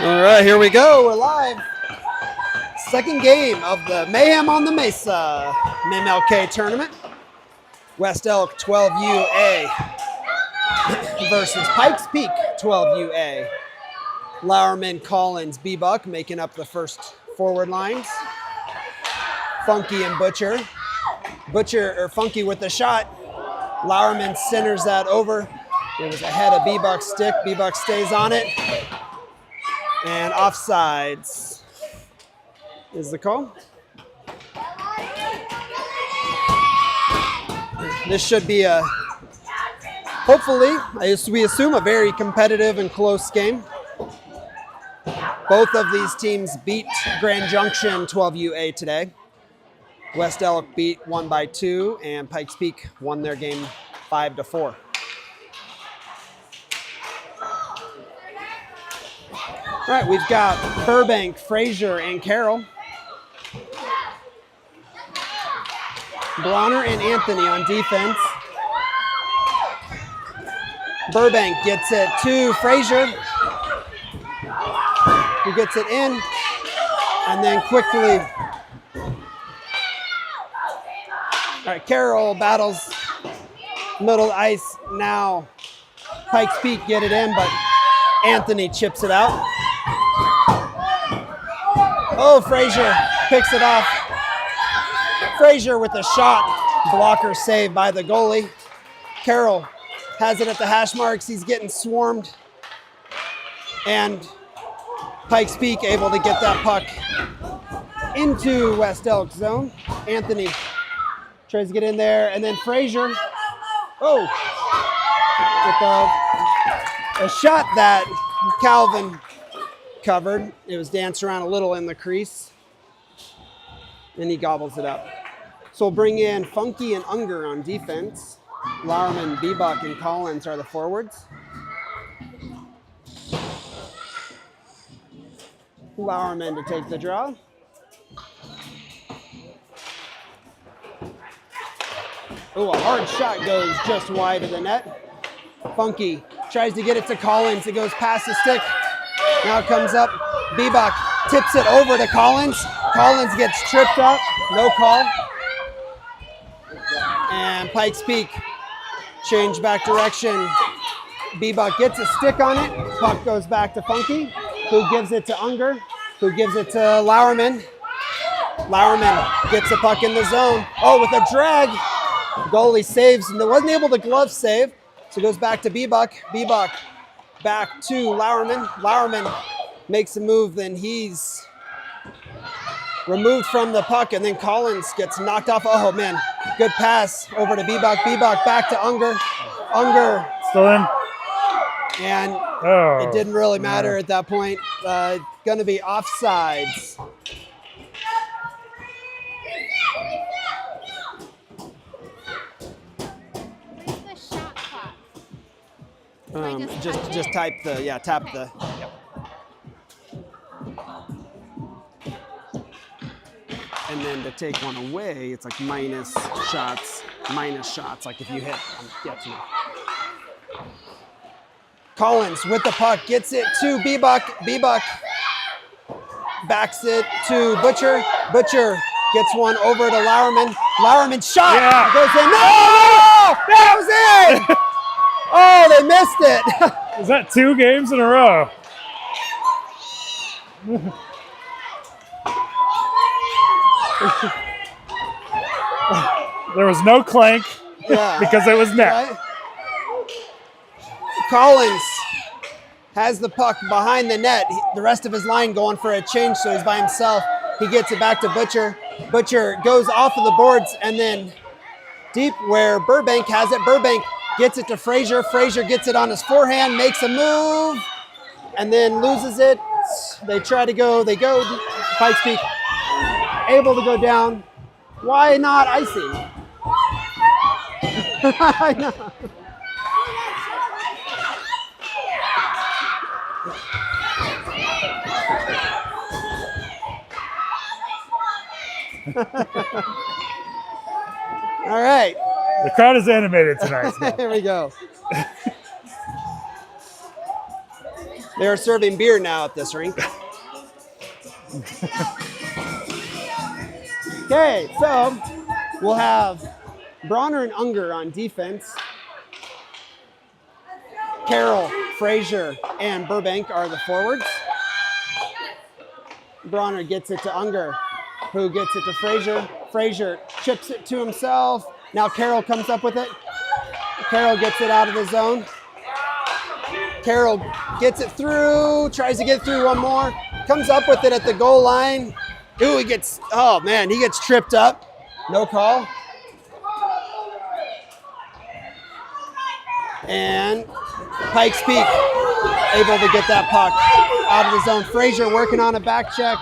All right, here we go. We're live. Second game of the Mayhem on the Mesa MMLK tournament. West Elk 12U versus Pikes Peak 12U. Lowerman, Collins, B-Buck making up the first forward lines. Funky and Butcher. Funky with the shot. Lowerman centers that over. It was ahead of B-Buck's stick. B-Buck stays on it. And offsides is the call. This should be hopefully, we assume, a very competitive and close game. Both of these teams beat Grand Junction 12UA today. West Elk won by 2, and Pikes Peak won their game 5-4. All right, we've got Burbank, Frazier, and Carroll. Bronner and Anthony on defense. Burbank gets it to Frazier, who gets it in, and then quickly. All right, Carroll battles middle of the ice. Now Pikes Peak get it in, but Anthony chips it out. Oh, Frazier picks it off. Frazier with a shot. Blocker saved by the goalie. Carroll has it at the hash marks. He's getting swarmed. And Pikes Peak able to get that puck into West Elk zone. Anthony tries to get in there. And then Frazier, with a shot that Calvin covered. It was danced around a little in the crease, and he gobbles it up. So we'll bring in Funky and Unger on defense. Lowerman, B-Buck, and Collins are the forwards. Lowerman to take the draw. Oh, a hard shot goes just wide of the net. Funky tries to get it to Collins. It goes past the stick. Now it comes up. B-Buck tips it over to Collins. Collins gets tripped up. No call. And Pikes Peak change back direction. B-Buck gets a stick on it. Puck goes back to Funky, who gives it to Unger, who gives it to Lowerman. Lowerman gets the puck in the zone. Oh, with a drag. Goalie saves. Wasn't able to glove save. So it goes back to B-Buck. B-Buck back to Lowerman. Lowerman makes a move, then he's removed from the puck, and then Collins gets knocked off. Oh, man. Good pass over to B-Buck. B-Buck back to Unger. Unger. Still in. And it didn't really matter at that point. Going to be offsides. Just type tap the. Yep. And then to take one away, it's like minus shots, like if you hit. Collins with the puck, gets it to B-Buck. B-Buck backs it to Butcher. Butcher gets one over to Lowerman. Lowerman shot goes in. No! That was in! Oh, they missed it. Is that 2 games in a row? There was no clank because it was net. Right? Collins has the puck behind the net. The rest of his line going for a change, so he's by himself. He gets it back to Butcher. Butcher goes off of the boards and then deep where Burbank has it. Burbank gets it to Frazier. Frazier gets it on his forehand, makes a move, and then loses it. They go, Pikes Peak able to go down. Why not icing? I know. All right. The crowd is animated tonight. There we go. They are serving beer now at this rink. Okay, so we'll have Bronner and Unger on defense. Carroll, Frazier, and Burbank are the forwards. Bronner gets it to Unger, who gets it to Frazier. Frazier chips it to himself. Now Carroll comes up with it. Carroll gets it out of the zone. Carroll gets it through, tries to get through one more, comes up with it at the goal line. Ooh, he gets tripped up. No call. And Pikes Peak able to get that puck out of the zone. Frazier working on a back check.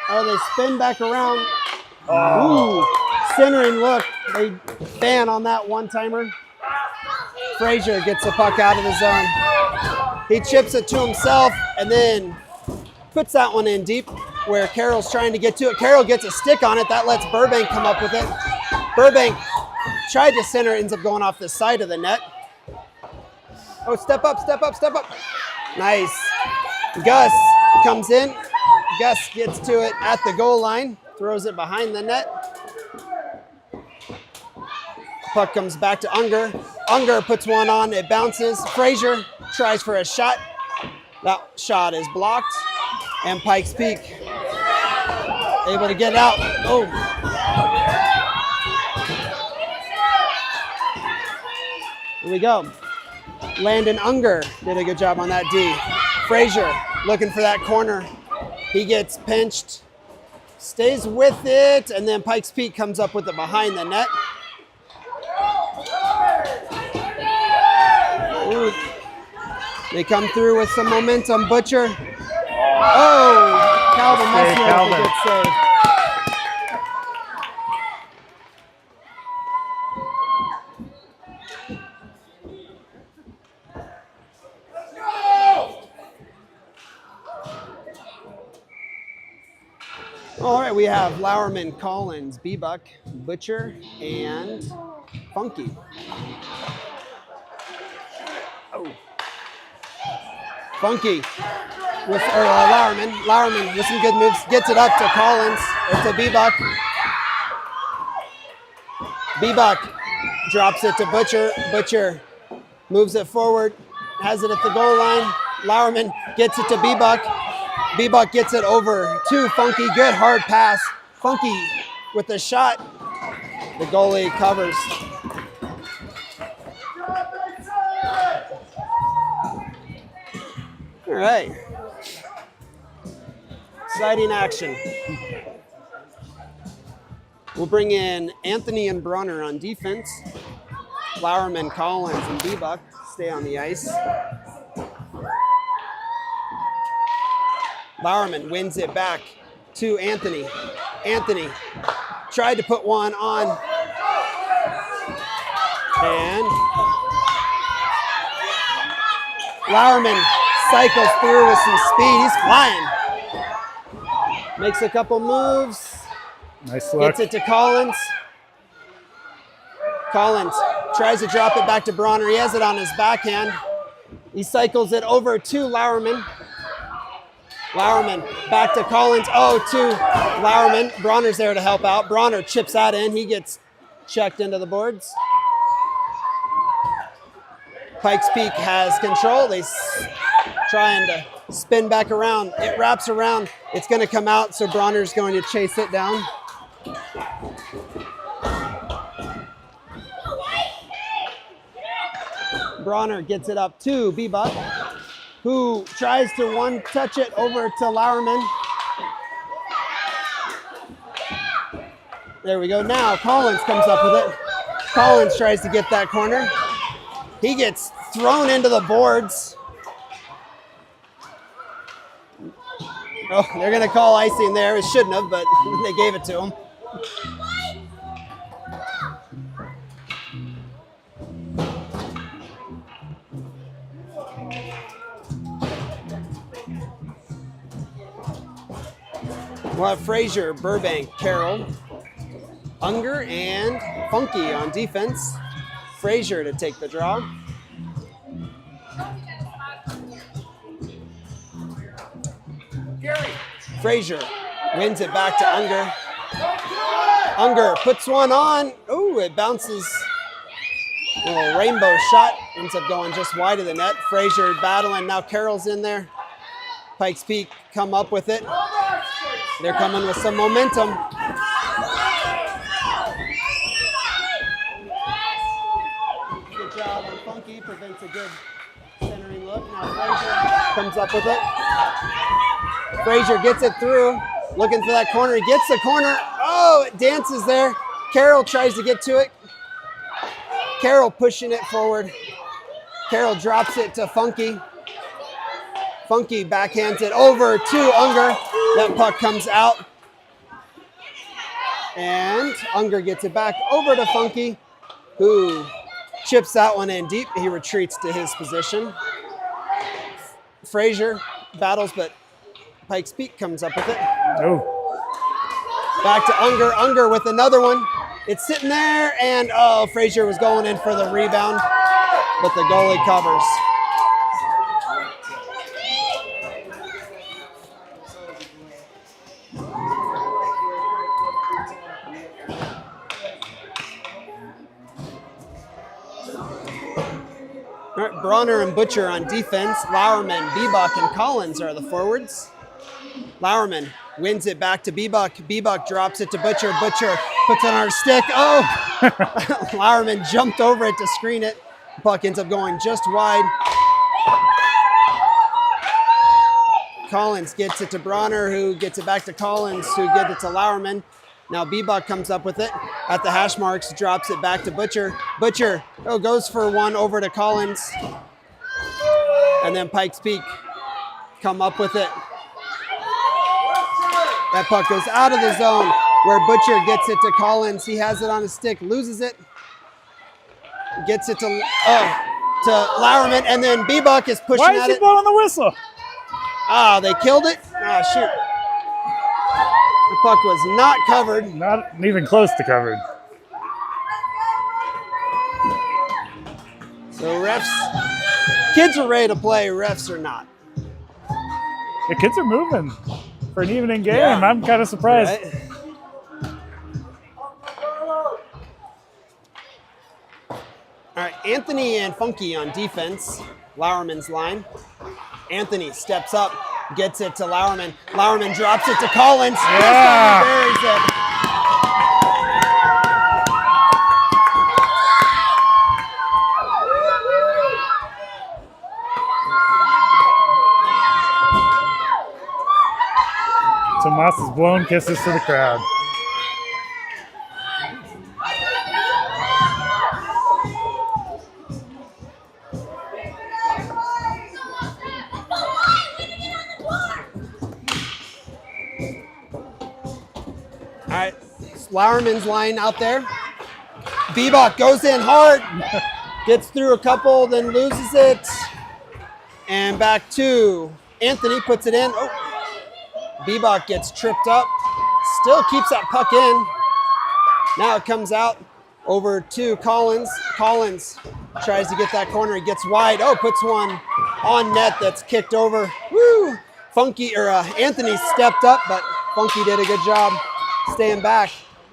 Oh, they spin back around. Ooh, centering look. They ban on that one-timer. Frazier gets the puck out of the zone. He chips it to himself and then puts that one in deep where Carroll's trying to get to it. Carroll gets a stick on it. That lets Burbank come up with it. Burbank tried to center, ends up going off the side of the net. Oh, step up, step up, step up. Nice. Gus comes in. Gus gets to it at the goal line, throws it behind the net. Puck comes back to Unger. Unger puts one on, it bounces. Frazier tries for a shot. That shot is blocked. And Pikes Peak able to get out. Oh. Here we go. Landon Unger did a good job on that D. Frazier looking for that corner. He gets pinched, stays with it, and then Pikes Peak comes up with it behind the net. Ooh. They come through with some momentum. Butcher. Oh, Calvin Messner with a good save. All right, we have Lowerman, Collins, B-Buck, Butcher, and Funky. Oh. Funky with Lowerman. Lowerman with some good moves. Gets it up to Collins or to B-Buck. B-Buck drops it to Butcher. Butcher moves it forward, has it at the goal line. Lowerman gets it to B-Buck. B-Buck gets it over to Funky. Good hard pass. Funky with the shot. The goalie covers. All right. Exciting action. We'll bring in Anthony and Brunner on defense. Lowerman, Collins, and B-Buck stay on the ice. Lowerman wins it back to Anthony. Anthony tried to put one on. And Lowerman cycles through with some speed. He's flying. Makes a couple moves. Nice luck. Gets it to Collins. Collins tries to drop it back to Bronner. He has it on his backhand. He cycles it over to Lowerman. Lowerman back to Collins. Oh, to Lowerman. Bronner's there to help out. Bronner chips that in. He gets checked into the boards. Pikes Peak has control. They trying to spin back around. It wraps around. It's going to come out, so Bronner's going to chase it down. Bronner gets it up to B-Buck, who tries to one-touch it over to Lowerman. There we go. Now Collins comes up with it. Collins tries to get that corner. He gets thrown into the boards. Oh, they're going to call icing there. It shouldn't have, but they gave it to him. We'll have Frazier, Burbank, Carroll, Unger, and Funky on defense. Frazier to take the draw. Frazier wins it back to Unger. Unger puts one on. Ooh, it bounces. A little rainbow shot. Ends up going just wide of the net. Frazier battling. Now Carroll's in there. Pikes Peak come up with it. They're coming with some momentum. Good job on Funky. Prevents a good centering look. Now Frazier comes up with it. Frazier gets it through. Looking for that corner. He gets the corner. Oh, it dances there. Carroll tries to get to it. Carroll pushing it forward. Carroll drops it to Funky. Funky backhands it over to Unger. That puck comes out. And Unger gets it back over to Funky, who chips that one in deep. He retreats to his position. Frazier battles, but Pikes Peak comes up with it. Oh. Back to Unger. Unger with another one. It's sitting there, and oh, Frazier was going in for the rebound, but the goalie covers. All right, Bronner and Butcher on defense. Lauerman, Bebach, and Collins are the forwards. Lauerman wins it back to Bebach. Bebach drops it to Butcher. Butcher puts it on her stick. Oh! Lauerman jumped over it to screen it. Puck ends up going just wide. Collins gets it to Bronner, who gets it back to Collins, who gets it to Lauerman. Now Bebach comes up with it at the hash marks, drops it back to Butcher. Butcher goes for one over to Collins. And then Pikes Peak come up with it. That puck goes out of the zone where Butcher gets it to Collins. He has it on his stick, loses it. Gets it to Lauerman, and then Bebach is pushing at it. Why is he blowing the whistle? Ah, they killed it? Ah, shoot. The puck was not covered. Not even close to covered. So refs, kids are ready to play, refs are not. The kids are moving for an evening game. Yeah. I'm kind of surprised. Right? All right, Anthony and Funky on defense. Lauerman's line. Anthony steps up, gets it to Lauerman. Lauerman drops it to Collins. Yeah. Buries it. Tomas is blowing kisses to the crowd. All right, Lauerman's line out there. Bebach goes in hard, gets through a couple, then loses it. And back to Anthony, puts it in. Oh, Bebach gets tripped up, still keeps that puck in. Now it comes out over to Collins. Collins tries to get that corner, he gets wide. Oh, puts one on net that's kicked over. Woo! Anthony stepped up, but Funky did a good job staying back.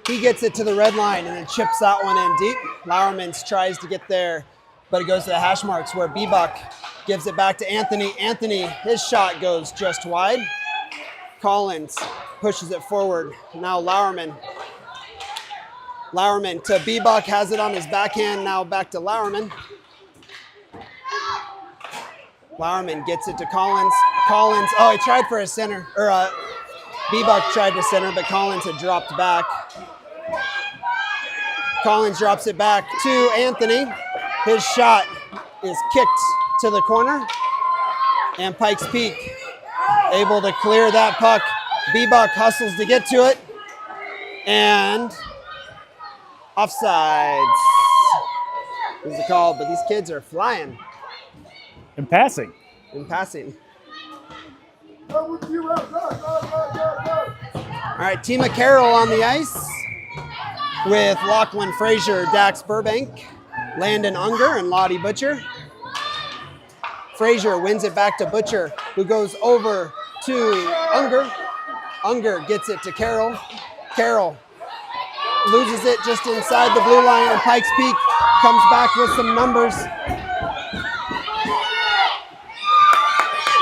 He gets it to the red line and then chips that one in deep. Lauerman tries to get there, but it goes to the hash marks where Bebach gives it back to Anthony. Anthony, his shot goes just wide. Collins pushes it forward. Now Lauerman. Lauerman to Bebach, has it on his backhand. Now back to Lauerman. Lauerman gets it to Collins. Collins, oh, he tried for a center, Bebach tried to center, but Collins had dropped back. Collins drops it back to Anthony. His shot is kicked to the corner. And Pikes Peak able to clear that puck. Bebach hustles to get to it. And offsides is the call, but these kids are flying. In passing. In passing. All right, Tima Carroll on the ice with Lachlan Frazier, Dax Burbank, Landon Unger, and Lottie Butcher. Frazier wins it back to Butcher, who goes over to Unger. Unger gets it to Carroll. Carroll loses it just inside the blue line, and Pikes Peak comes back with some numbers.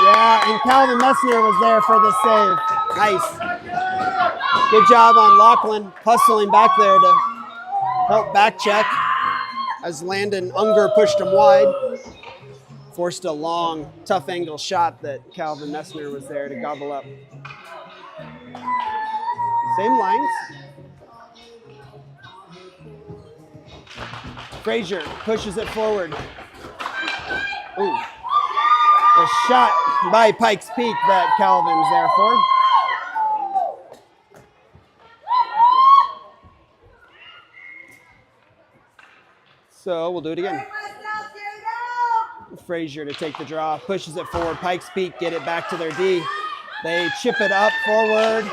Yeah, and Calvin Messner was there for the save. Nice. Good job on Lachlan hustling back there to help back check as Landon Unger pushed him wide. Forced a long, tough angle shot that Calvin Messner was there to gobble up. Same lines. Frazier pushes it forward. Ooh. A shot by Pikes Peak that Calvin's there for. So we'll do it again. Frazier to take the draw, pushes it forward. Pikes Peak get it back to their D. They chip it up forward.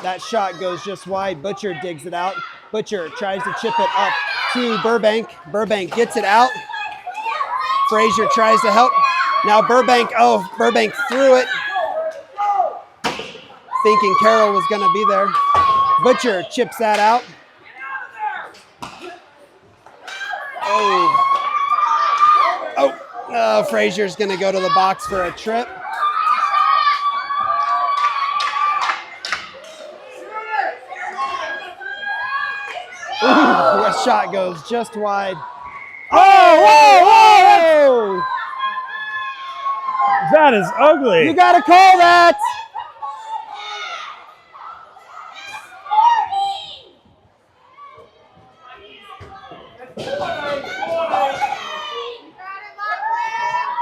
That shot goes just wide. Butcher digs it out. Butcher tries to chip it up to Burbank. Burbank gets it out. Frazier tries to help. Now Burbank threw it, thinking Carroll was going to be there. Butcher chips that out. Oh, Frazier's going to go to the box for a trip. Ooh, the shot goes just wide. Oh, whoa, whoa! That is ugly. You got to call that.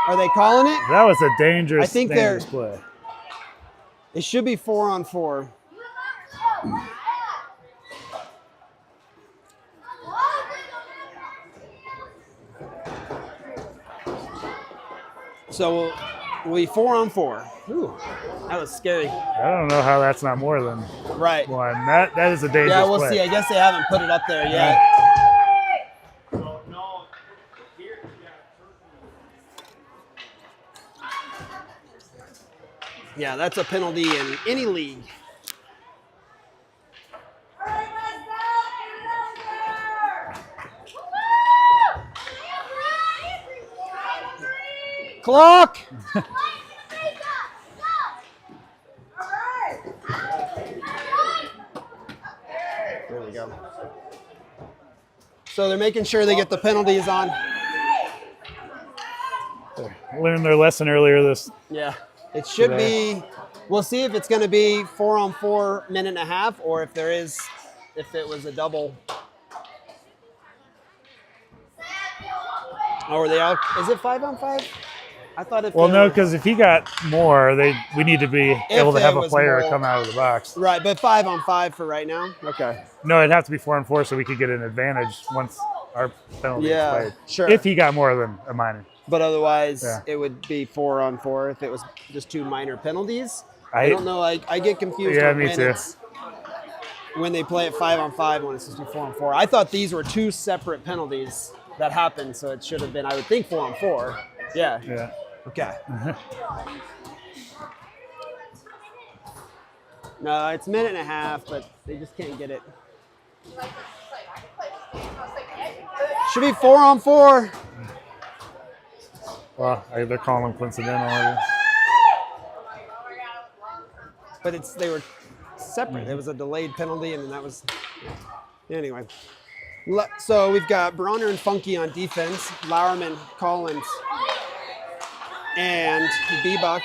Are they calling it? That was a dangerous, I think dangerous play. It should be 4-on-4. So we'll be 4-on-4. Ooh, that was scary. I don't know how that's not more than right one. That is a dangerous play. Yeah, we'll see. I guess they haven't put it up there yet. Yeah, that's a penalty in any league. Clock! There we go. So they're making sure they get the penalties on. They learned their lesson earlier this. Yeah. It should be, we'll see if it's going to be 4-on-4 minute and a half, or if it was a double. Oh, are they out? Is it 5-on-5? I thought if well, no, because if he got more, we need to be able to have a player come out of the box. Right, but 5-on-5 for right now? Okay. No, it'd have to be 4-on-4 so we could get an advantage once our penalty is played. Sure. If he got more than a minor. But otherwise, it would be 4-on-4 if it was just two minor penalties. I don't know. I get confused when they play it 5-on-5 when it's supposed to be 4-on-4. I thought these were two separate penalties that happened, so it should have been, I would think, 4-on-4. Yeah. Yeah. Okay. No, it's a minute and a half, but they just can't get it. Should be 4-on-4. Well, they're calling them coincidental. But they were separate. It was a delayed penalty, and then that was. Anyway. So we've got Bronner and Funky on defense, Lowerman, Collins, and Bebuk.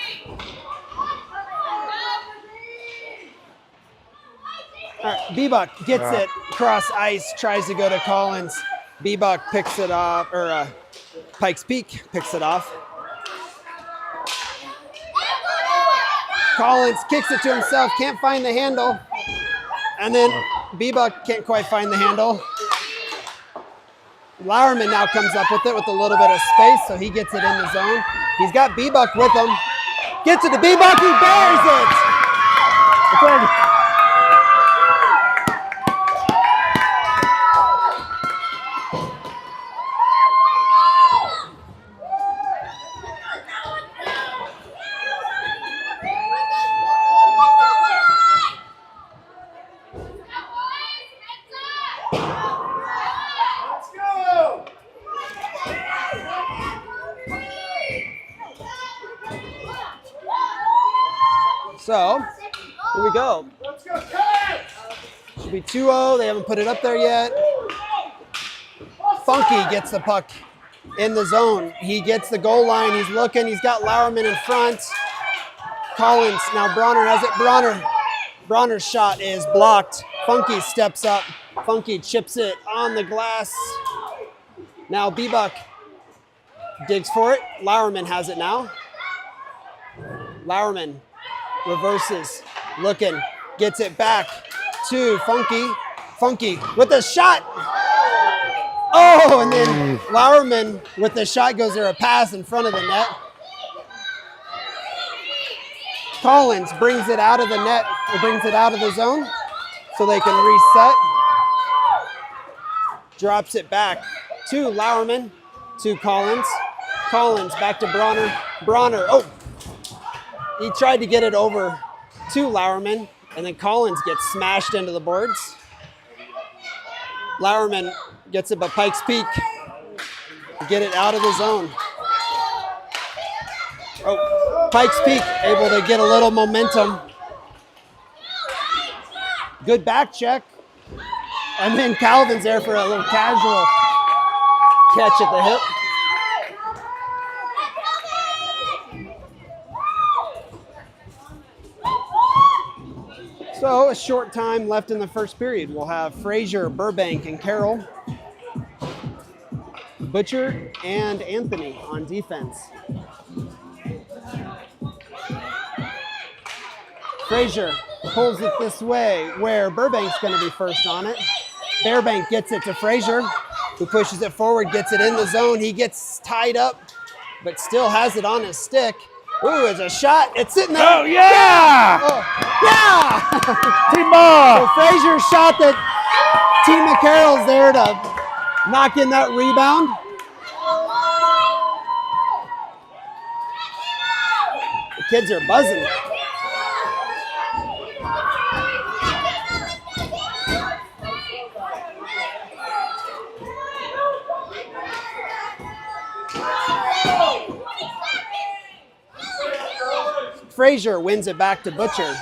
All right, Bebuk gets it across ice, tries to go to Collins. Bebuk picks it off, or Pikes Peak picks it off. Collins kicks it to himself, can't find the handle. And then Bebuk can't quite find the handle. Lowerman now comes up with it with a little bit of space, so he gets it in the zone. He's got Bebuk with him. Gets it to Bebuk, he buries it! So, here we go. Should be 2-0. They haven't put it up there yet. Funky gets the puck in the zone. He gets the goal line. He's looking. He's got Lauerman in front. Collins, now Bronner has it. Bronner's shot is blocked. Funky steps up. Funky chips it on the glass. Now Bbuck digs for it. Lauerman has it now. Lauerman reverses, looking, gets it back to Funky. Funky with a shot. Oh, and then Lauerman with the shot goes there, a pass in front of the net. Collins brings it out of the net, or brings it out of the zone so they can reset. Drops it back to Lauerman, to Collins. Collins back to Bronner. Bronner, oh! He tried to get it over to Lauerman, and then Collins gets smashed into the boards. Lauerman gets it, but Pikes Peak get it out of the zone. Oh, Pikes Peak able to get a little momentum. Good back check. And then Calvin's there for a little casual catch at the hip. So a short time left in the first period. We'll have Frazier, Burbank, and Carroll. Butcher and Anthony on defense. Frazier pulls it this way, where Burbank's going to be first on it. Burbank gets it to Frazier, who pushes it forward, gets it in the zone. He gets tied up, but still has it on his stick. Ooh, it's a shot. It's sitting there. Oh, yeah! Oh, yeah! Team ball! So Frazier shot that Team McCarroll's there to knock in that rebound. The kids are buzzing. Frazier wins it back to Butcher.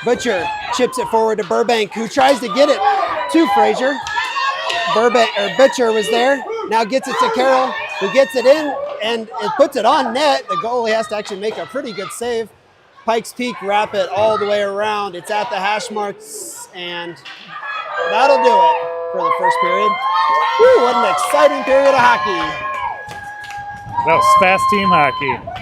Butcher chips it forward to Burbank, who tries to get it to Frazier. Butcher was there, now gets it to Carroll, who gets it in and it puts it on net. The goalie has to actually make a pretty good save. Pikes Peak wrap it all the way around. It's at the hash marks, and that'll do it for the first period. Woo, what an exciting period of hockey. That was fast team hockey.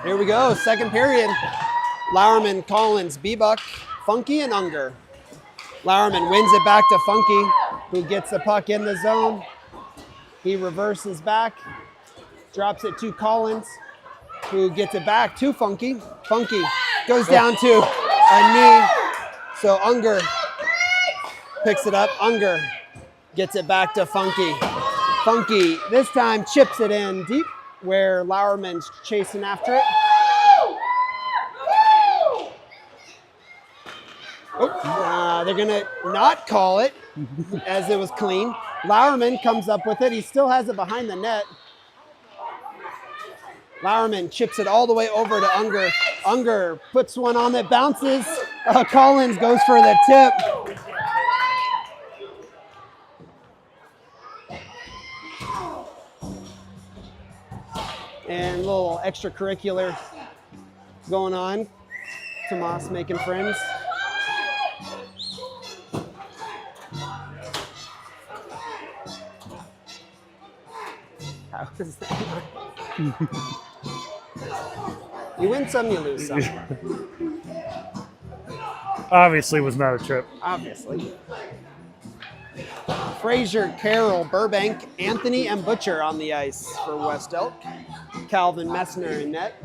Here we go, second period. Lauerman, Collins, Bbuck, Funky, and Unger. Lauerman wins it back to Funky, who gets the puck in the zone. He reverses back, drops it to Collins, who gets it back to Funky. Funky goes down to a knee, so Unger picks it up. Unger gets it back to Funky. Funky this time chips it in deep where Lauerman's chasing after it. Oh, they're gonna not call it as it was clean. Lauerman comes up with it. He still has it behind the net. Lauerman chips it all the way over to Unger. Unger puts one on that bounces. Collins goes for the tip. And a little extracurricular going on. Tomas making friends. How is that? You win some, you lose some. Obviously was not a trip. Obviously. Frazier, Carroll, Burbank, Anthony, and Butcher on the ice for West Elk. Calvin Messner in net.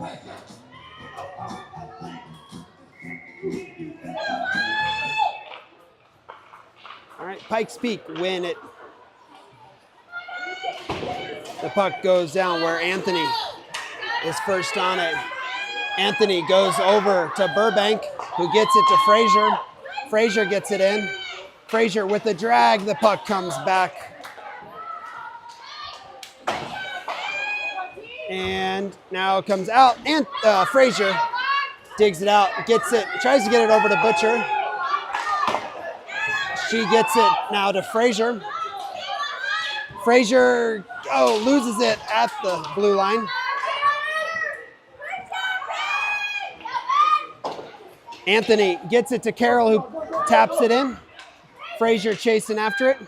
All right, Pikes Peak win it. The puck goes down where Anthony is first on it. Anthony goes over to Burbank, who gets it to Frazier. Frazier gets it in. Frazier with the drag, the puck comes back. And now it comes out, and Frazier digs it out, gets it, tries to get it over to Butcher. She gets it now to Frazier. Frazier, loses it at the blue line. Anthony gets it to Carroll, who taps it in. Frazier chasing after it.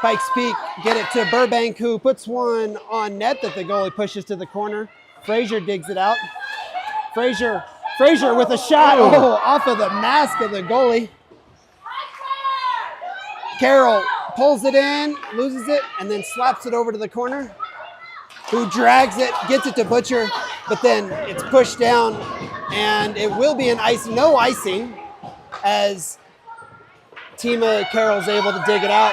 Pikes Peak get it to Burbank, who puts one on net that the goalie pushes to the corner. Frazier digs it out. Frazier with a shot off of the mask of the goalie. Carroll pulls it in, loses it, and then slaps it over to the corner. Who drags it, gets it to Butcher, but then it's pushed down, and it will be no icing, as Tima Carroll's able to dig it out.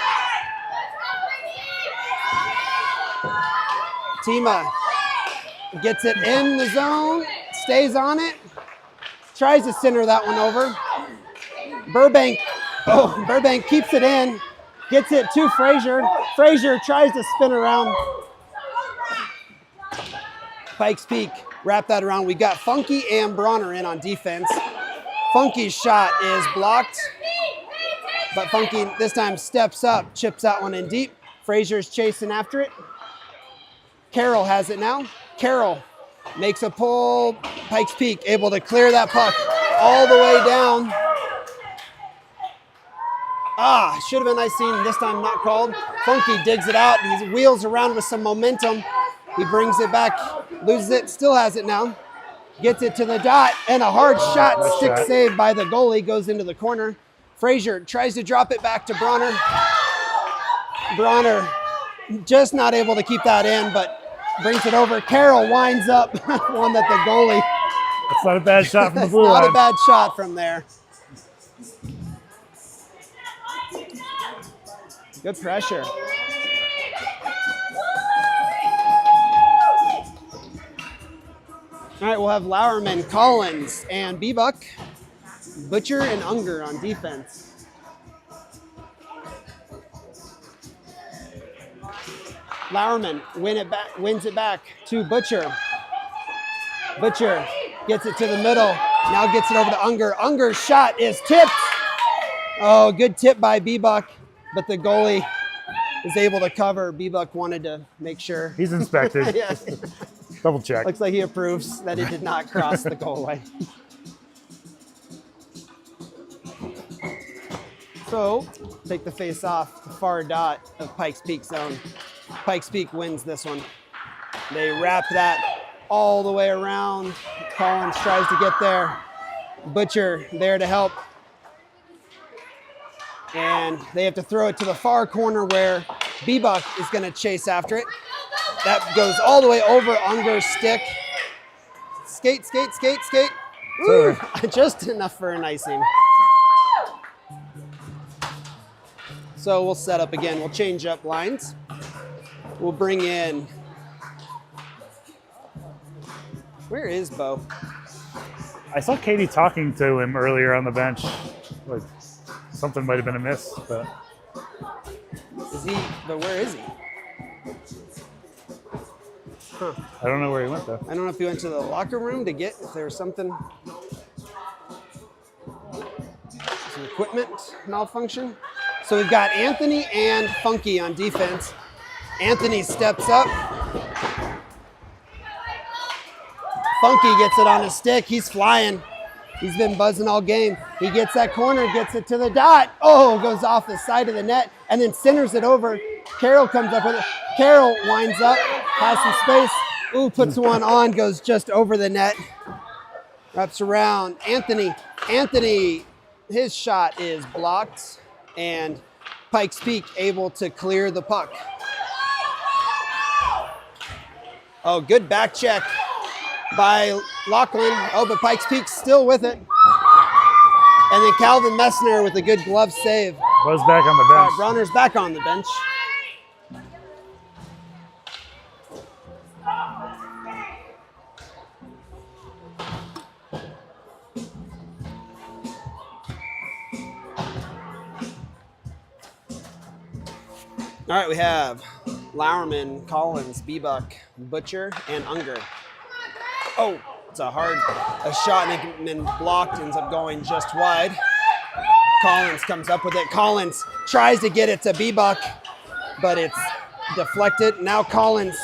Tima gets it in the zone, stays on it, tries to center that one over. Burbank keeps it in, gets it to Frazier. Frazier tries to spin around. Pikes Peak wrap that around. We got Funky and Bronner in on defense. Funky's shot is blocked, but Funky this time steps up, chips that one in deep. Frazier's chasing after it. Carroll has it now. Carroll makes a pull. Pikes Peak able to clear that puck all the way down. Should have been icing, this time not called. Funky digs it out. He wheels around with some momentum. He brings it back, loses it, still has it now. Gets it to the dot, and a hard shot, stick save by the goalie, goes into the corner. Frazier tries to drop it back to Bronner. Bronner just not able to keep that in, but brings it over. Carroll winds up one that the goalie. That's not a bad shot from the blue line. Not a bad shot from there. Good pressure. All right, we'll have Lauerman, Collins, and Bebuck, Butcher, and Unger on defense. Lauerman wins it back to Butcher. Butcher gets it to the middle, now gets it over to Unger. Unger's shot is tipped. Oh, good tip by Bebuck, but the goalie is able to cover. Bebuck wanted to make sure. He's inspected. Yeah. Double check. Looks like he approves that it did not cross the goal line. So, take the face off the far dot of Pikes Peak zone. Pikes Peak wins this one. They wrap that all the way around. Collins tries to get there. Butcher there to help. And they have to throw it to the far corner where Bebuck is going to chase after it. That goes all the way over Unger's stick. Skate. Ooh, just enough for an icing. So we'll set up again. We'll change up lines. We'll bring in, where is Bo? I saw Katie talking to him earlier on the bench. Like something might have been amiss, but But where is he? Huh. I don't know where he went though. I don't know if he went to the locker room to get if there was something, some equipment malfunction. So we've got Anthony and Funky on defense. Anthony steps up. Funky gets it on his stick. He's flying. He's been buzzing all game. He gets that corner, gets it to the dot. Oh, goes off the side of the net and then centers it over. Carroll comes up with it. Carroll winds up, has some space. Ooh, puts one on, goes just over the net. Wraps around. Anthony, his shot is blocked and Pikes Peak able to clear the puck. Oh, good back check by Lachlan. Oh, but Pikes Peak still with it. And then Calvin Messner with a good glove save. Buzz back on the bench. Bronner's back on the bench. All right, we have Lowerman, Collins, Bebuck, Butcher, and Unger. Oh, it's a shot and then blocked, ends up going just wide. Collins comes up with it. Collins tries to get it to Bebuck, but it's deflected. Now Collins,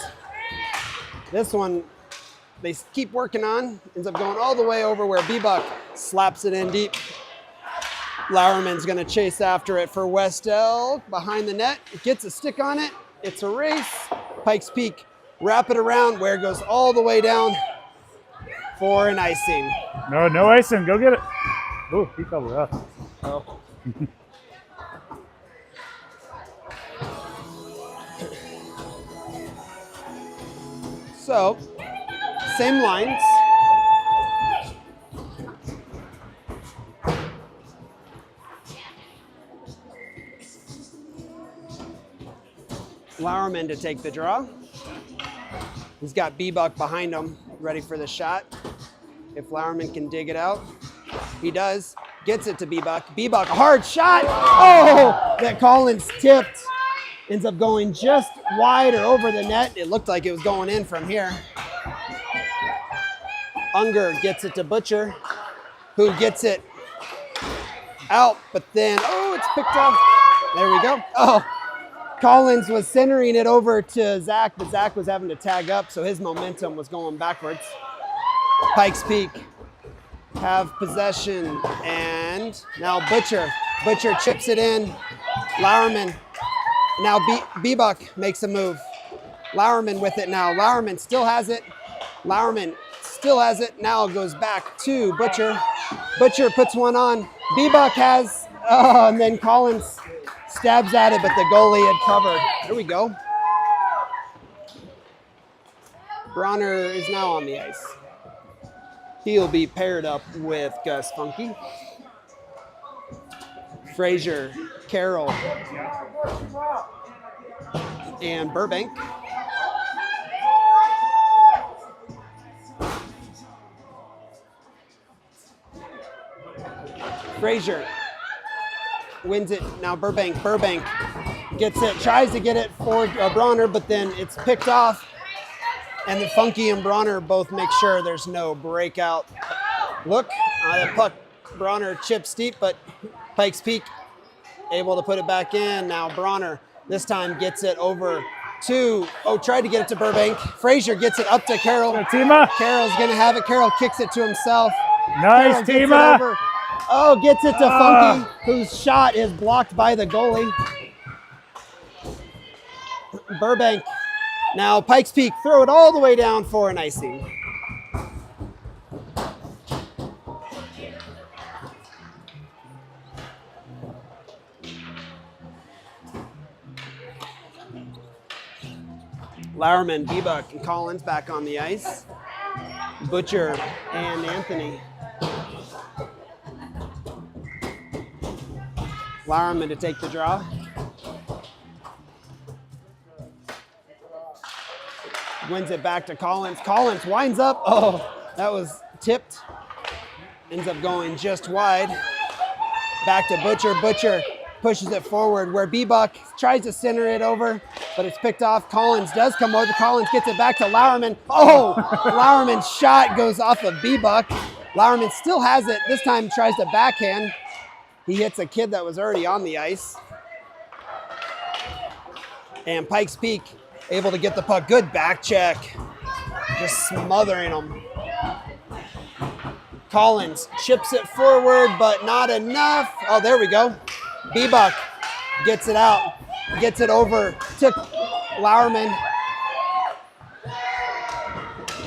this one they keep working on, ends up going all the way over where Bebuck slaps it in deep. Lowerman's gonna chase after it for West Elk behind the net. Gets a stick on it. It's a race. Pikes Peak wrap it around where it goes all the way down for an icing. No icing. Go get it. Oh, he covered up. Oh. So, same lines. Lowerman to take the draw. He's got Bebuck behind him, ready for the shot. If Lowerman can dig it out, he does. Gets it to Bebuck. Bebuck, a hard shot. Oh, that Collins tipped. Ends up going just wide or over the net. It looked like it was going in from here. Unger gets it to Butcher, who gets it out, but then, oh, it's picked up. There we go. Oh. Collins was centering it over to Zach, but Zach was having to tag up, so his momentum was going backwards. Pikes Peak have possession, and now Butcher chips it in. Lowerman, now Bebuck makes a move. Lowerman with it now. Lowerman still has it. Now it goes back to Butcher. Butcher puts one on. Bebuck has, and then Collins stabs at it, but the goalie had covered. There we go. Bronner is now on the ice. He'll be paired up with Gus Funky. Frazier, Carroll, and Burbank. Frazier wins it. Now Burbank gets it, tries to get it for Bronner, but then it's picked off. And then Funky and Bronner both make sure there's no breakout. Look, the puck, Bronner chips deep, but Pikes Peak able to put it back in. Now Bronner this time gets it over to, tried to get it to Burbank. Frazier gets it up to Carroll. Tima. Carroll's gonna have it. Carroll kicks it to himself. Nice, Tima. Gets it to Funky, whose shot is blocked by the goalie. Burbank. Now Pikes Peak throw it all the way down for an icing. Lowerman, Bebuck, and Collins back on the ice. Butcher and Anthony. Lowerman to take the draw. Wins it back to Collins. Collins winds up. Oh, that was tipped. Ends up going just wide. Back to Butcher. Butcher pushes it forward where B-Buck tries to center it over, but it's picked off. Collins does come over. Collins gets it back to Lowerman. Oh, Lowerman's shot goes off of B-Buck. Lowerman still has it. This time tries to backhand. He hits a kid that was already on the ice. And Pikes Peak able to get the puck. Good back check. Just smothering him. Collins chips it forward, but not enough. Oh, there we go. B-Buck gets it out. Gets it over to Lowerman.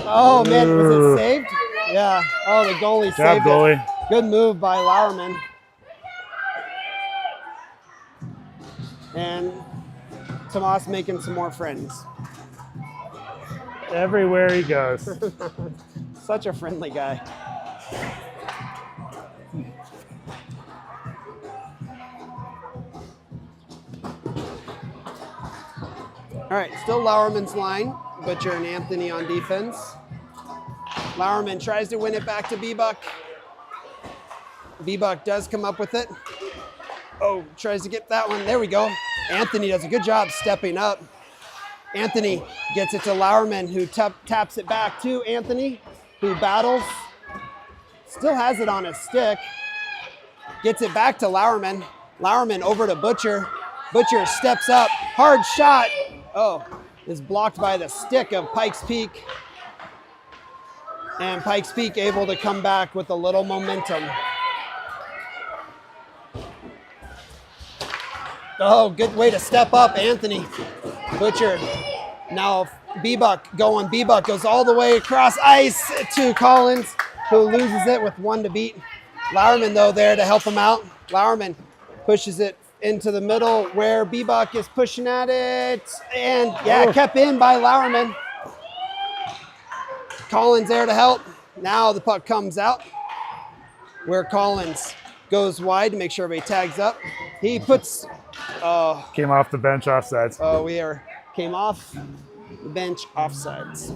Oh, man, was it saved? Yeah. Oh, the goalie saved goalie. it. Good move by Lowerman. And Tomas making some more friends. Everywhere he goes. Such a friendly guy. All right, still Lowerman's line. Butcher and Anthony on defense. Lowerman tries to win it back to B-Buck. B-Buck does come up with it. Oh, tries to get that one. There we go. Anthony does a good job stepping up. Anthony gets it to Lowerman, who taps it back to Anthony, who battles. Still has it on his stick. Gets it back to Lowerman. Lowerman over to Butcher. Butcher steps up. Hard shot. Oh, is blocked by the stick of Pikes Peak. And Pikes Peak able to come back with a little momentum. Oh, good way to step up, Anthony. Butcher. Now B-Buck going. B-Buck goes all the way across ice to Collins, who loses it with 1 to beat. Lowerman, though, there to help him out. Lowerman pushes it into the middle where B-Buck is pushing at it. And, yeah, kept in by Lowerman. Collins there to help. Now the puck comes out where Collins goes wide to make sure everybody tags up. He puts... Came off the bench offsides. Oh, came off the bench offsides.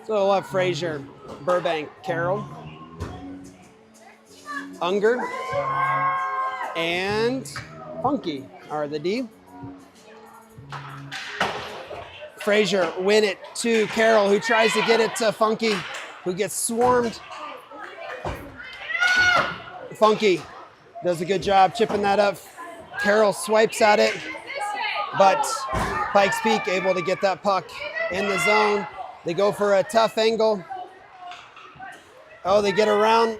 So we'll have Frazier, Burbank, Carroll, Unger, and Funky are the D. Frazier win it to Carroll, who tries to get it to Funky, who gets swarmed. Funky does a good job chipping that up. Carroll swipes at it, but Pikes Peak able to get that puck in the zone. They go for a tough angle. Oh, they get around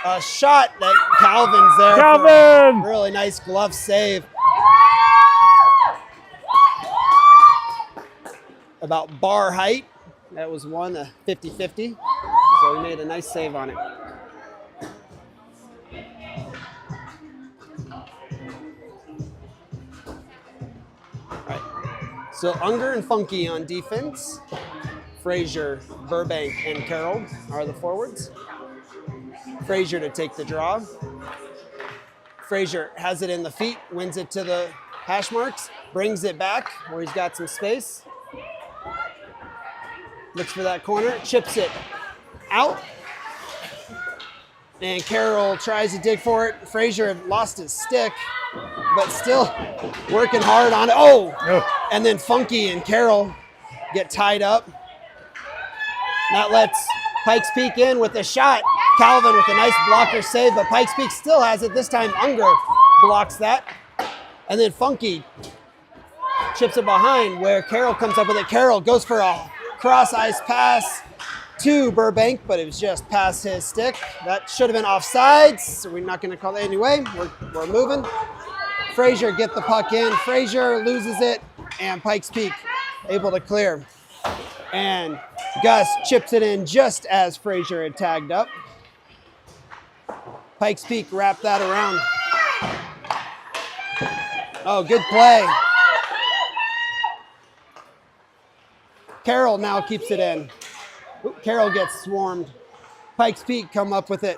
a shot that Calvin's there. Calvin! Really nice glove save. About bar height. That was one, a 50-50. So he made a nice save on it. All right. So Unger and Funky on defense. Frazier, Burbank, and Carroll are the forwards. Frazier to take the draw. Frazier has it in the feet, wins it to the hash marks, brings it back where he's got some space. Looks for that corner, chips it out. And Carroll tries to dig for it. Frazier lost his stick, but still working hard on it. Oh! And then Funky and Carroll get tied up. That lets Pikes Peak in with a shot. Calvin with a nice blocker save, but Pikes Peak still has it. This time Unger blocks that. And then Funky chips it behind where Carroll comes up with it. Carroll goes for a cross-ice pass to Burbank, but it was just past his stick. That should have been offsides, so we're not going to call it anyway. We're moving. Frazier get the puck in. Frazier loses it, and Pikes Peak able to clear. And Gus chips it in just as Frazier had tagged up. Pikes Peak wrapped that around. Oh, good play. Carroll now keeps it in. Carroll gets swarmed. Pikes Peak come up with it.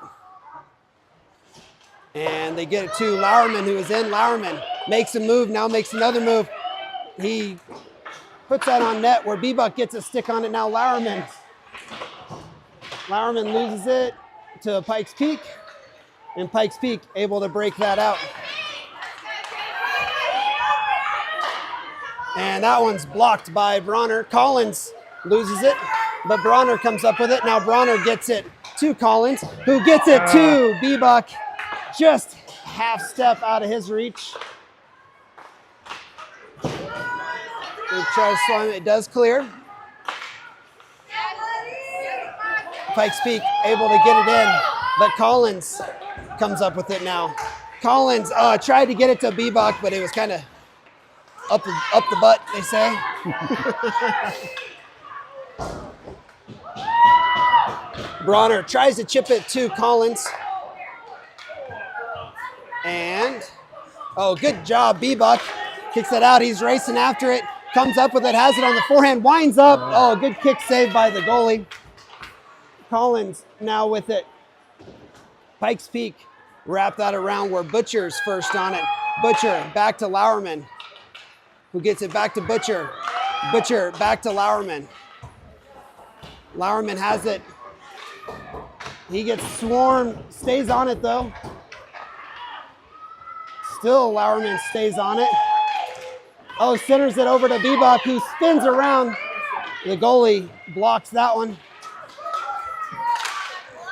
And they get it to Lowerman, who is in. Lowerman makes a move, now makes another move. He puts that on net where B-Buck gets a stick on it. Now Lowerman loses it to Pikes Peak, and Pikes Peak able to break that out. And that one's blocked by Bronner. Collins loses it, but Bronner comes up with it. Now Bronner gets it to Collins, who gets it to B-Buck, just half step out of his reach. He tries to slam it, it does clear. Pikes Peak able to get it in, but Collins comes up with it now. Collins tried to get it to B-Buck, but it was kind of up the butt, they say. Bronner tries to chip it to Collins. And, good job, B-Buck. Kicks it out, he's racing after it. Comes up with it, has it on the forehand, winds up. Good kick save by the goalie. Collins now with it. Pikes Peak wrap that around where Butcher's first on it. Butcher back to Lowerman, who gets it back to Butcher. Butcher back to Lowerman. Lowerman has it. He gets swarmed, stays on it though. Still Lowerman stays on it. Centers it over to B-Buck, who spins around. The goalie blocks that one.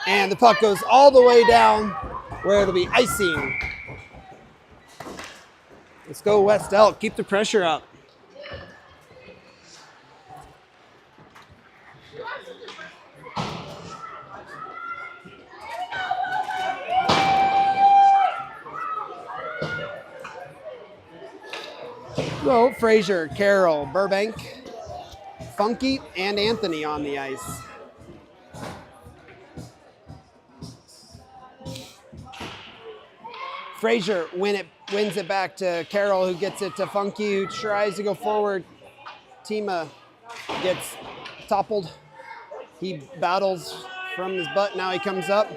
And the puck goes all the way down where it'll be icing. Let's go West Elk, keep the pressure up. So Frazier, Carroll, Burbank, Funky, and Anthony on the ice. Frazier wins it back to Carroll, who gets it to Funky, who tries to go forward. Tima gets toppled. He battles from his butt. Now he comes up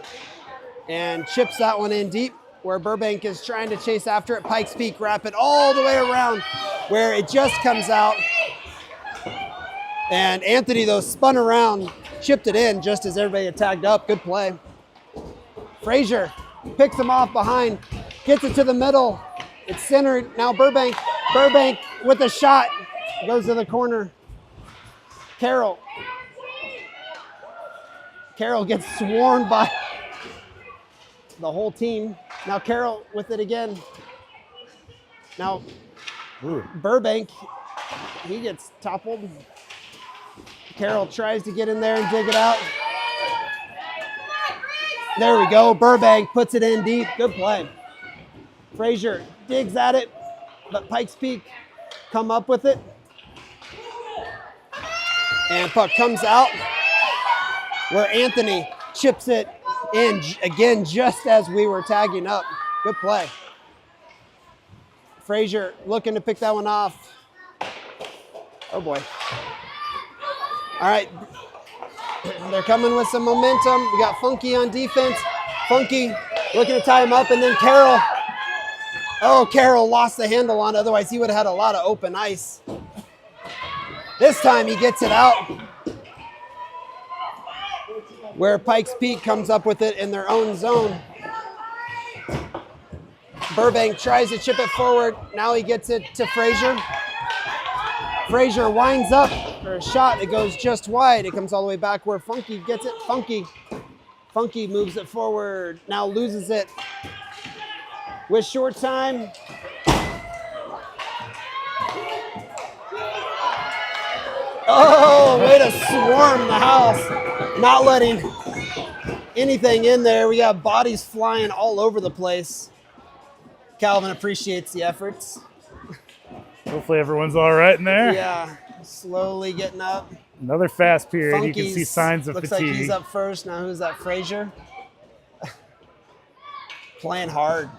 and chips that one in deep where Burbank is trying to chase after it. Pikes Peak wrap it all the way around where it just comes out. And Anthony, though, spun around, chipped it in just as everybody had tagged up. Good play. Frazier picks him off behind, gets it to the middle. It's centered. Now Burbank with a shot. Goes to the corner. Carroll gets swarmed by the whole team. Now Carroll with it again. Now Burbank, he gets toppled. Carroll tries to get in there and dig it out. There we go. Burbank puts it in deep. Good play. Frazier digs at it, but Pikes Peak come up with it. And puck comes out where Anthony chips it in again just as we were tagging up. Good play. Frazier looking to pick that one off. Oh boy. All right. They're coming with some momentum. We got Funky on defense. Funky looking to tie him up, and then Carroll. Carroll lost the handle on it. Otherwise, he would have had a lot of open ice. This time he gets it out where Pikes Peak comes up with it in their own zone. Burbank tries to chip it forward. Now he gets it to Frazier. Frazier winds up for a shot. It goes just wide. It comes all the way back where Funky gets it. Funky moves it forward. Now loses it with short time. Way to swarm the house. Not letting anything in there. We got bodies flying all over the place. Calvin appreciates the efforts. Hopefully everyone's all right in there. Yeah, slowly getting up. Another fast period. Funky's, you can see signs of looks fatigue. Looks like he's up first. Now who's that, Frazier? Playing hard.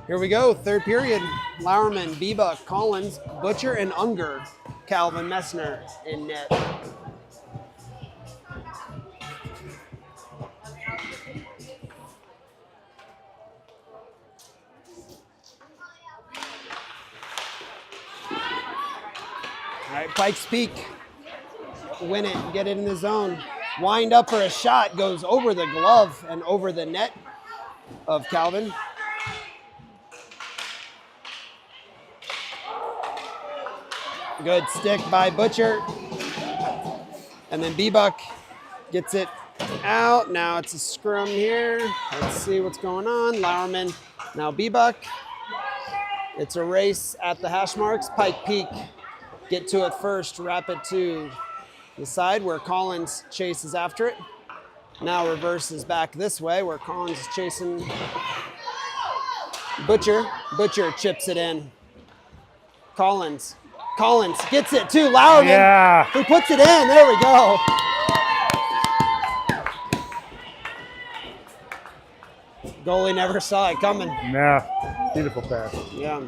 Here we go, third period. Lauerman, Biebuck, Collins, Butcher, and Unger. Calvin Messner in net. All right, Pikes Peak. Win it, get it in the zone. Wind up for a shot, goes over the glove and over the net of Calvin. Good stick by Butcher. And then Biebuck gets it out. Now it's a scrum here. Let's see what's going on. Lauerman, now Biebuck. It's a race at the hash marks. Pike Peak get to it first, wrap it to the side where Collins chases after it. Now reverses back this way where Collins is chasing Butcher. Butcher chips it in. Collins gets it to Lauerman, Yeah. who puts it in. There we go. Goalie never saw it coming. Yeah. Beautiful pass. Yeah.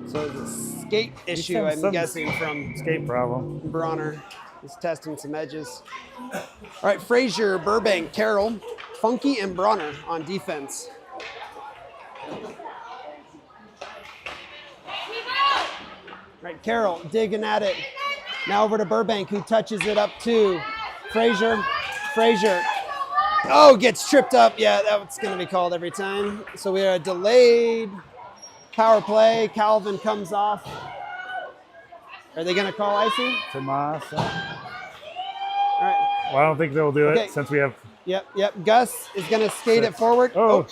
So the skate issue, I'm some guessing, from Skate problem. Bronner. He's testing some edges. All right, Frazier, Burbank, Carroll, Funky, and Bronner on defense. All right, Carroll digging at it. Now over to Burbank, who touches it up to Frazier. Frazier, oh, gets tripped up. Yeah, that's going to be called every time. So we are a delayed power play. Calvin comes off. Are they going to call icing? Tomas. All right. Well, I don't think they'll do it Okay. since we have. Yep. Gus is going to skate it 6. forward. Oh.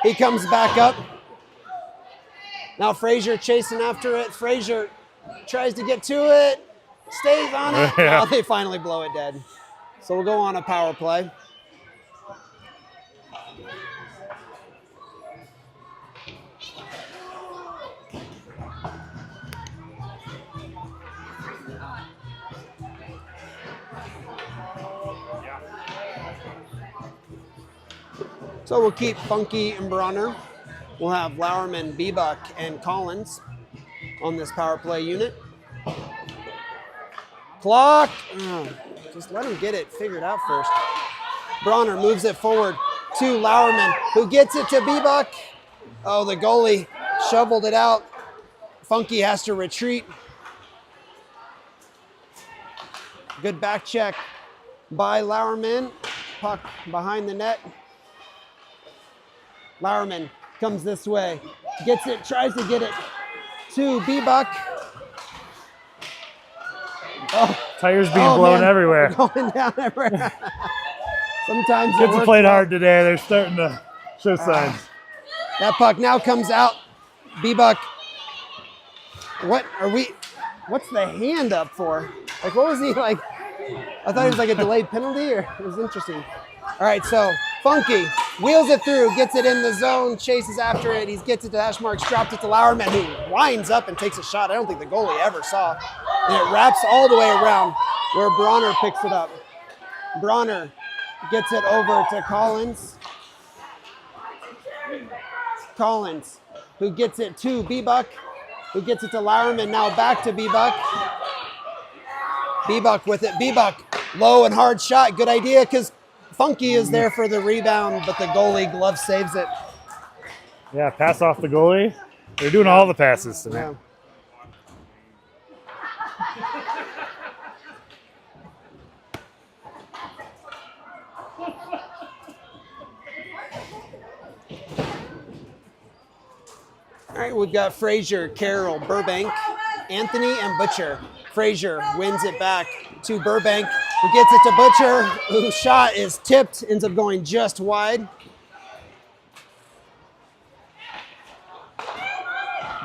He comes back up. Now Frazier chasing after it. Frazier tries to get to it. Stays on it. Yeah. Now they finally blow it dead. So we'll go on a power play. So we'll keep Funky and Bronner. We'll have Lauerman, Biebuck, and Collins on this power play unit. Clock. Oh, just let him get it figured out first. Bronner moves it forward to Lauerman, who gets it to Biebuck. Oh, the goalie shoveled it out. Funky has to retreat. Good back check by Lauerman. Puck behind the net. Lauerman comes this way, gets it, tries to get it to Biebuck. Oh, Tires being blown man, everywhere. going down everywhere. Sometimes it Kids have works played well. hard today. They're starting to show signs. That puck now comes out. Biebuck. What's the hand up for? Like, what was he like? I thought it was like a delayed penalty, or it was interesting. All right, so Funky wheels it through, gets it in the zone, chases after it. He gets it to hash marks, dropped it to Lauerman, who winds up and takes a shot I don't think the goalie ever saw. And it wraps all the way around where Bronner picks it up. Bronner gets it over to Collins. Collins, who gets it to Biebuck, who gets it to Lauerman, now back to Biebuck. Biebuck with it. Biebuck, low and hard shot. Good idea, because Funky is there for the rebound, but the goalie glove saves it. Yeah, pass off the goalie. They're doing all the passes today. Yeah. All right, we've got Frazier, Carroll, Burbank, Anthony, and Butcher. Frazier wins it back to Burbank, who gets it to Butcher, whose shot is tipped, ends up going just wide.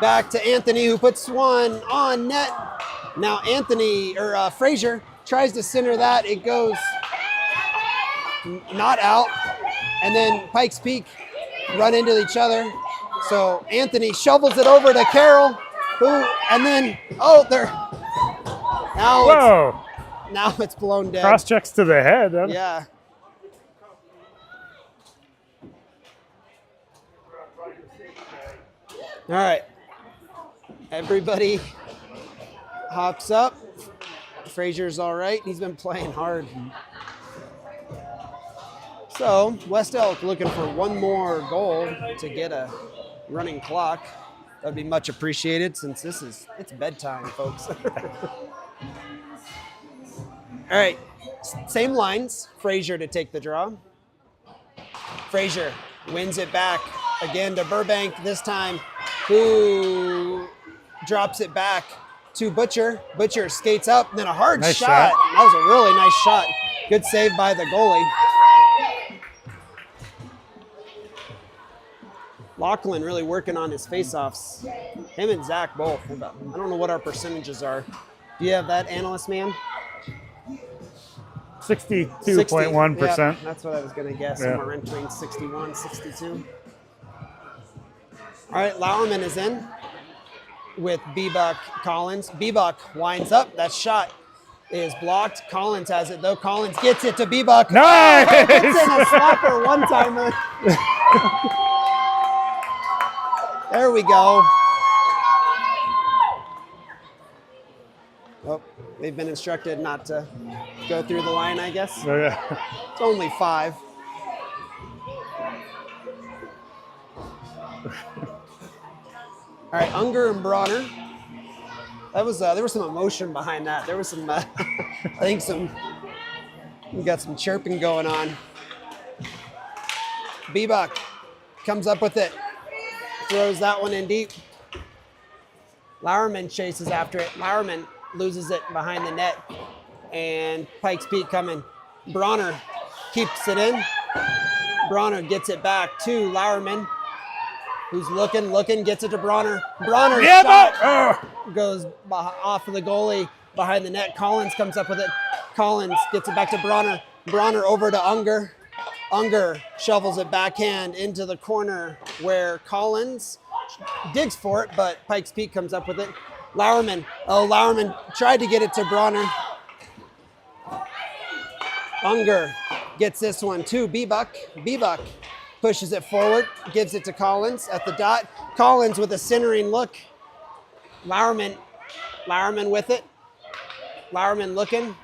Back to Anthony, who puts one on net. Now Frazier tries to center that. It goes not out. And then Pikes Peak run into each other. So Anthony shovels it over to Carroll, and then, now it's blown dead. Cross checks to the head. Huh? Yeah. All right. Everybody hops up. Frazier's all right. He's been playing hard. So West Elk looking for one more goal to get a running clock. That'd be much appreciated since it's bedtime, folks. All right, same lines. Frazier to take the draw. Frazier wins it back again to Burbank this time, who drops it back to Butcher. Butcher skates up, and then a hard Nice shot. shot. That was a really nice shot. Good save by the goalie. Lachlan really working on his face-offs. Him and Zach both. I don't know what our percentages are. Do you have that, analyst man? 62.1%. Yeah, that's what I was going to guess. Yeah. Somewhere entering 61, 62. All right, Lauerman is in with Bebuk Collins. Bebuk winds up. That shot is blocked. Collins has it, though. Collins gets it to Bebuk. Nice! Oh, gets in a slapper one-timer. There we go. Oh, they've been instructed not to go through the line, I guess. Oh, yeah. It's only 5. All right, Unger and Bronner. That was there was some emotion behind that. There was some, I think we got some chirping going on. Bebuk comes up with it, throws that one in deep. Lauerman chases after it. Lauerman loses it behind the net, and Pikes Peak coming. Bronner keeps it in. Bronner gets it back to Lauerman, who's looking, gets it to Bronner. Bronner shot goes off of the goalie behind the net. Collins comes up with it. Collins gets it back to Bronner. Bronner over to Unger. Unger shovels it backhand into the corner where Collins digs for it, but Pikes Peak comes up with it. Lauerman tried to get it to Bronner. Unger gets this one to Bebuk. Bebuk pushes it forward, gives it to Collins at the dot. Collins with a centering look. Lauerman with it. Lauerman looking.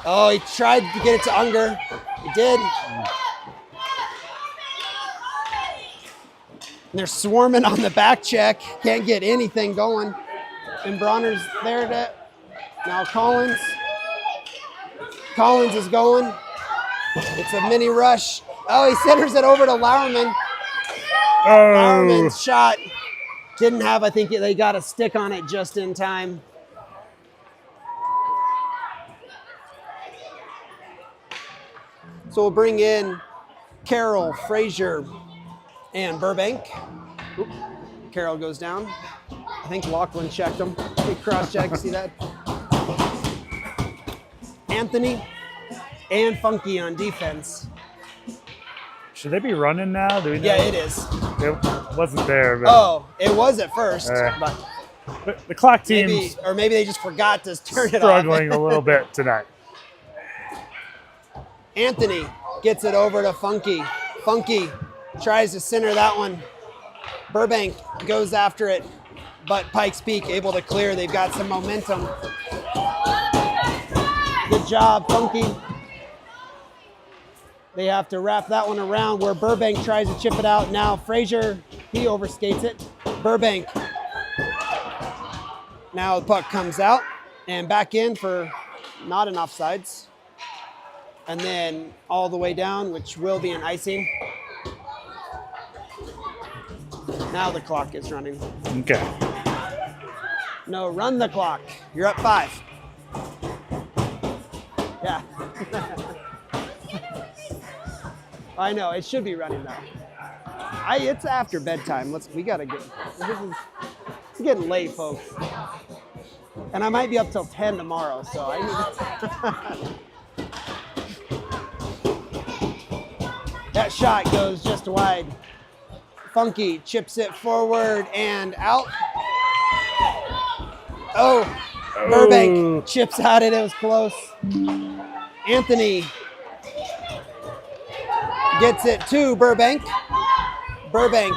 Oh, he tried to get it to Unger. He did. And they're swarming on the back check. Can't get anything going. And Bronner's there to now Collins. Collins is going. It's a mini rush. Oh, he centers it over to Lauerman. Lauerman's shot didn't have, I think they got a stick on it just in time. So we'll bring in Carroll, Frazier, and Burbank. Oop. Carroll goes down. I think Lachlan checked him. Big cross check, see that? Anthony and Funky on defense. Should they be running now? Do we know? Yeah, it is. It wasn't there. But Oh, it was at first, but the clock team's maybe they just forgot to turn it off. struggling a little bit tonight. Anthony gets it over to Funky. Funky tries to center that one. Burbank goes after it, but Pikes Peak able to clear. They've got some momentum. Good job, Funky. They have to wrap that one around where Burbank tries to chip it out. Now Frazier, he overskates it. Burbank. Now the puck comes out and back in for not an offsides. And then all the way down, which will be an icing. Now the clock is running. Okay. No, run the clock. You're up 5. Yeah. I know, it should be running though. It's after bedtime. We gotta get, it's getting late, folks. And I might be up till 10 tomorrow, so I need That shot goes just wide. Funky chips it forward and out. Oh, Burbank chips at it. It was close. Anthony gets it to Burbank. Burbank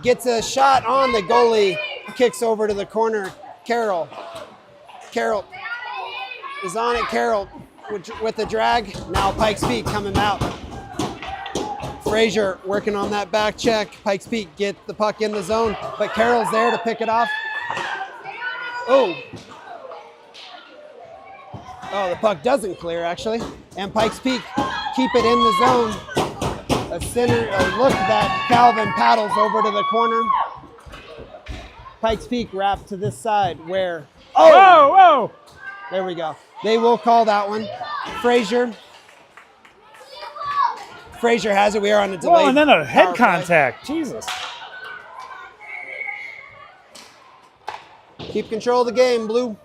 gets a shot on the goalie. Kicks over to the corner. Carroll is on it. Carroll with the drag. Now Pikes Peak coming out. Frazier working on that back check. Pikes Peak get the puck in the zone, but Carroll's there to pick it off. Oh, the puck doesn't clear actually. And Pikes Peak keep it in the zone. A look that Calvin paddles over to the corner. Pikes Peak wrapped to this side where, whoa! There we go. They will call that one. Frazier has it. We are on a delay. Whoa, and then a head contact. Jesus. Keep control of the game, Blue.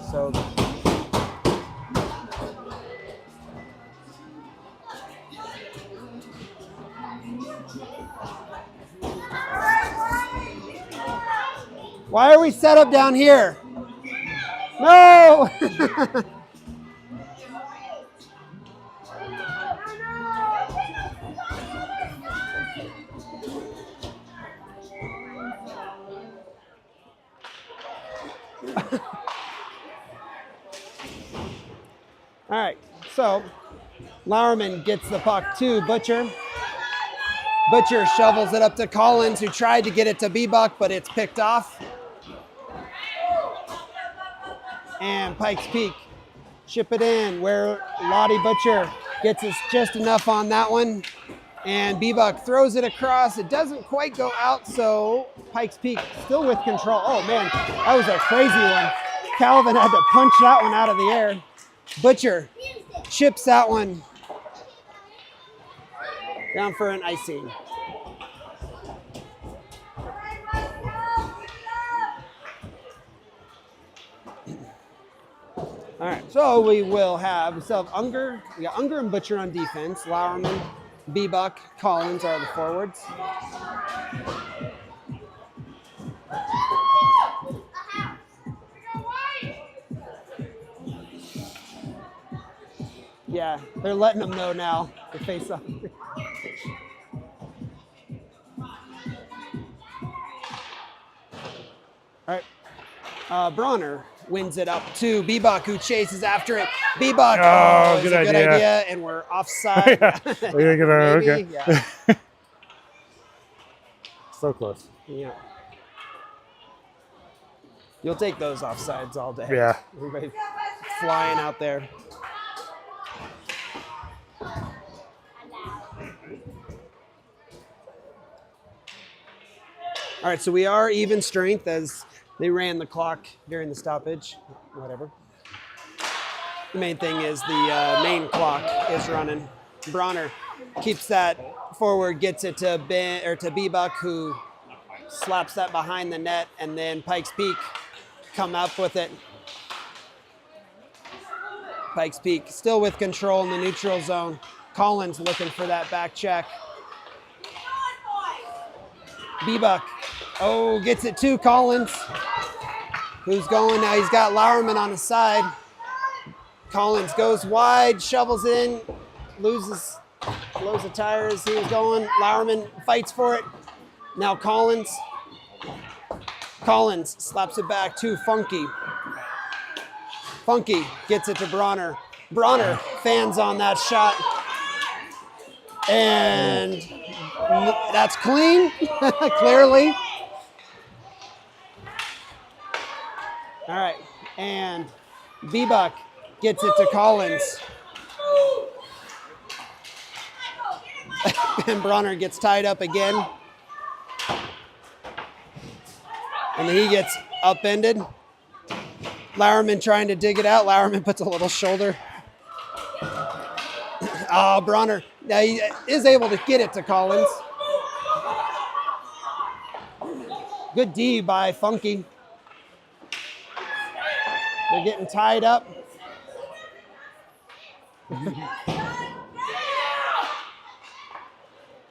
So why are we set up down here? No! All right, so Lauerman gets the puck to Butcher. Butcher shovels it up to Collins, who tried to get it to Bebuk, but it's picked off. And Pikes Peak chip it in where Lottie Butcher gets us just enough on that one. And Bebuk throws it across. It doesn't quite go out, so Pikes Peak still with control. Oh man, that was a crazy one. Calvin had to punch that one out of the air. Butcher chips that one down for an icing. All right, so we will have Unger. We got Unger and Butcher on defense. Lauerman, Bebuk, Collins are the forwards. Yeah, they're letting them know now to face up. All right, Bronner wins it up to Bebuk, who chases after it. Bebuk, good idea, and we're offside. Okay. Yeah. So close. Yeah. You'll take those offsides all day. Yeah. Everybody flying out there. All right, so we are even strength as they ran the clock during the stoppage, whatever. The main thing is the main clock is running. Bronner keeps that forward, gets it to Bebuk, who slaps that behind the net, and then Pikes Peak come up with it. Pikes Peak still with control in the neutral zone. Collins looking for that back check. Bebuk, gets it to Collins, who's going now. He's got Lauerman on his side. Collins goes wide, shovels in, blows the tires. He was going. Lauerman fights for it. Now Collins slaps it back to Funky. Funky gets it to Bronner. Bronner fans on that shot. And that's clean, clearly. All right, and Bebuk gets it to Collins. And Bronner gets tied up again. And he gets upended. Lauerman trying to dig it out. Lauerman puts a little shoulder. Bronner, now he is able to get it to Collins. Good D by Funky. They're getting tied up.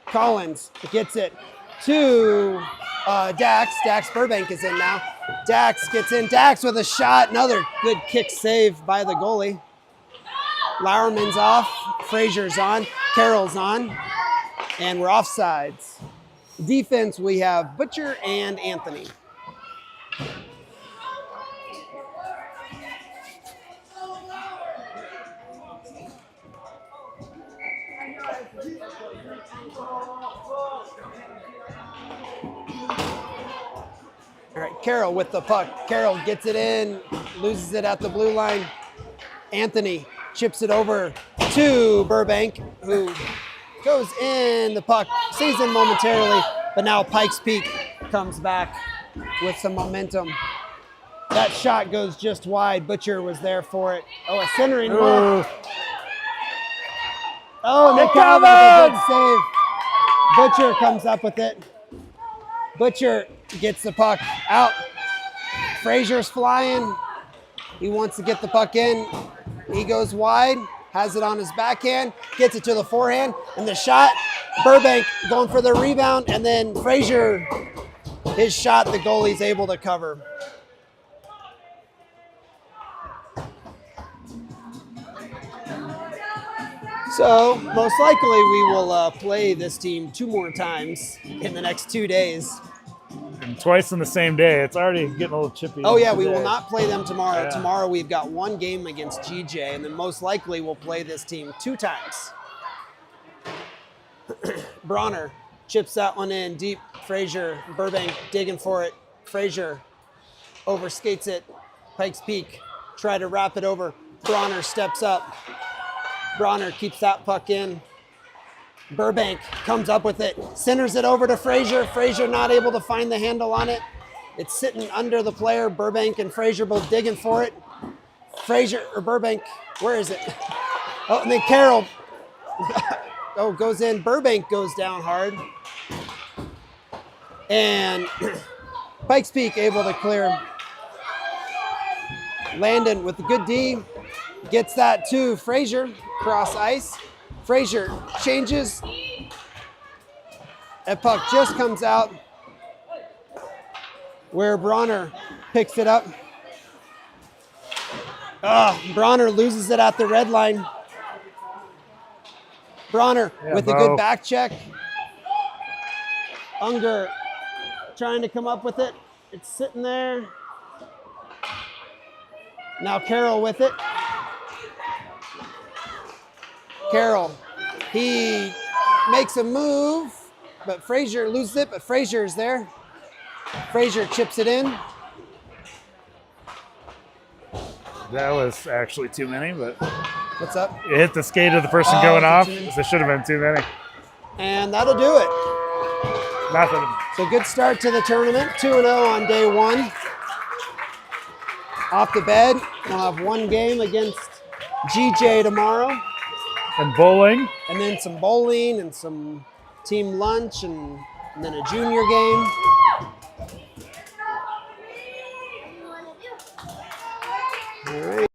Collins gets it to Dax. Dax Burbank is in now. Dax gets in. Dax with a shot. Another good kick save by the goalie. Lauerman's off. Frazier's on. Carroll's on. And we're offsides. Defense, we have Butcher and Anthony. All right, Carroll with the puck. Carroll gets it in, loses it at the blue line. Anthony chips it over to Burbank, who goes in. The puck sees him momentarily, but now Pikes Peak comes back with some momentum. That shot goes just wide. Butcher was there for it. Oh, a centering move. Oh, and the good save. Butcher comes up with it. Butcher gets the puck out. Frazier's flying. He wants to get the puck in. He goes wide, has it on his backhand, gets it to the forehand, and the shot. Burbank going for the rebound, and then Frazier, his shot, the goalie's able to cover. So, most likely we will play this team 2 more times in the next 2 days. And twice in the same day. It's already getting a little chippy. Oh, yeah, today. we will not play them tomorrow. Yeah. Tomorrow we've got 1 game against GJ, and then most likely we'll play this team 2 times. Bronner chips that one in deep. Frazier, Burbank digging for it. Frazier overskates it. Pikes Peak try to wrap it over. Bronner steps up. Bronner keeps that puck in. Burbank comes up with it, centers it over to Frazier. Frazier not able to find the handle on it. It's sitting under the player. Burbank and Frazier both digging for it. Frazier or Burbank, where is it? Oh, and then Carroll goes in. Burbank goes down hard. And Pikes Peak able to clear. Landon with a good D. Gets that to Frazier, cross ice. Frazier changes. That puck just comes out where Bronner picks it up. Bronner loses it at the red line. Bronner with a good back check. Unger trying to come up with it. It's sitting there. Now Carroll with it. Carroll, he makes a move, but Frazier loses it, but Frazier is there. Frazier chips it in. That was actually too many, but What's up? it hit the skate of the person going off. There should have been too many. And that'll do it. Nothing. So good start to the tournament, 2-0 on day 1. Off the bed, we'll have 1 game against GJ tomorrow. And bowling. And then some bowling and some team lunch and then a junior game. All right.